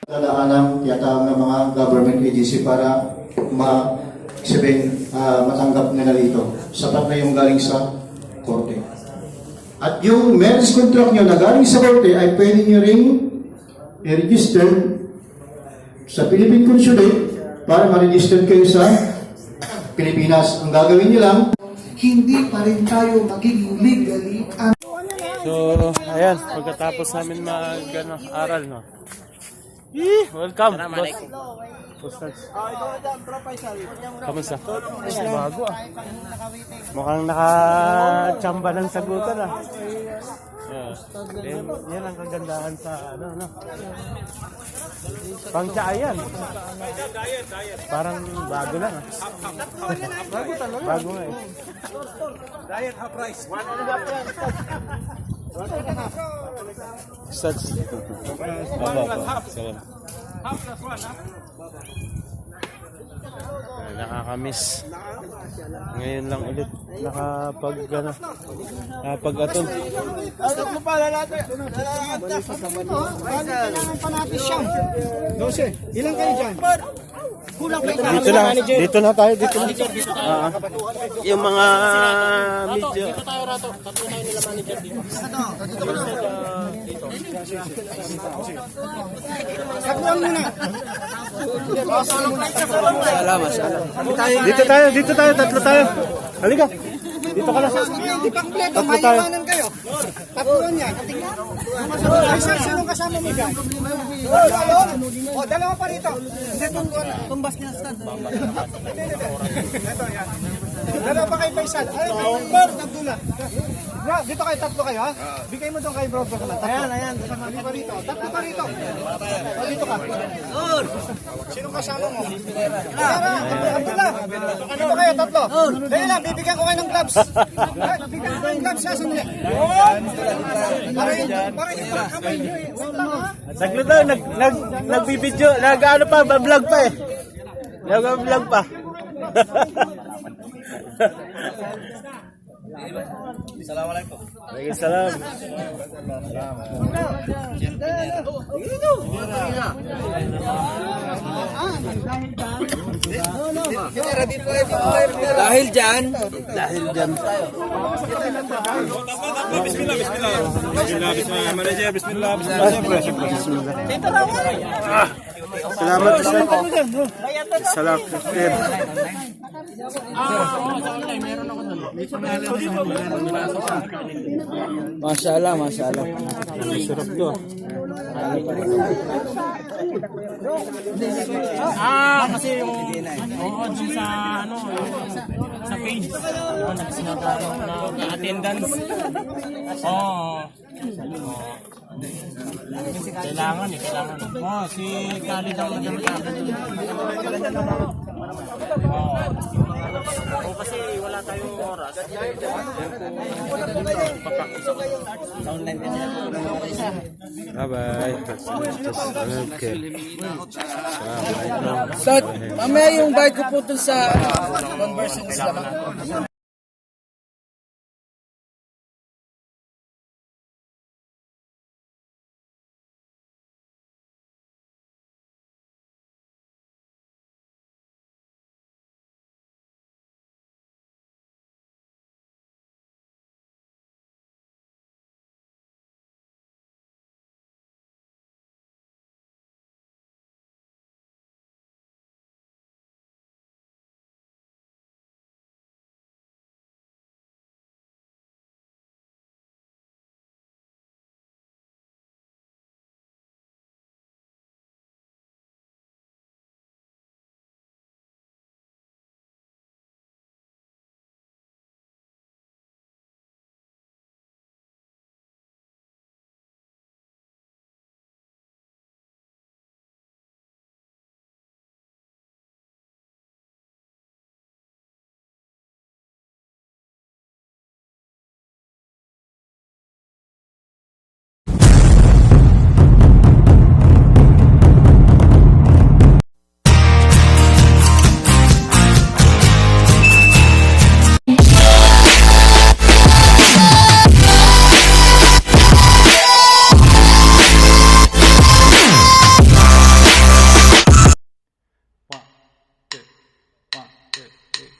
Lalaanan yata ng mga government agency para matanggap nila dito. Sapat na yung galing sa korte. At yung marriage contract nyo na galing sa korte ay pwede nyo ring i-register sa Philippine Consulate para ma-register kayo sa Pilipinas. Ang gagawin nyo lang, hindi pa rin tayo magiging legally. So, ayan, pagkatapos namin mag-aral, no? Welcome, boss. Kamusta? Bago ah. Mukhang nakachamba ng sagutan ah. Yan ang kagandahan sa ano. Pang-tsaa yan. Parang bago lang ah. Bago talaga. Bago nga eh. Diet half price. Such. Nakakamiss. Ngayon lang ulit nakapag-aton. Tatlo pa lalaki. Kailangan pa natin siyam. 12. Ilan kayo dyan? Dito na tayo. Yung mga medyo. Dito tayo rato. Tatlo tayo nila manager dito. Kapuan muna. Dito tayo, tatlo tayo. Halika. Dito ka na. Hindi pa kompleto. Maiwanan kayo. Tapuan yan. Sinong kasama mo dyan? O, dalawa pa rito. Tumbas niya sa dalawa pa kayo Faisal. Ay, Abdullah. Bro, dito kayo, tatlo kayo ha? Bigay mo doon kay bro. Ayan. Tatlo pa rito. O, dito ka. Sinong kasama mo? Abdullah. Dito kayo, tatlo. Dali lang, bibigyan ko kayo ng gloves. Bibigyan ko ng gloves ha, sandali. Para yung kamay nyo eh. Wait lang ha. Saglit daw, nagbibidyo, vlog pa eh. Nag-vlog pa. Assalamualaikum. Waalaikumsalam. Dahil dyan. Bismillah. Salamat sa Salam. Masyaallah. Sarap to. Kasi yung dun sa sa page, yun, nagsinagawa ng attendance. Kailangan. Si Khalid ang kasi wala tayong oras. Bye-bye. Okay. So, mamaya yung bike ko po dun sa conversion.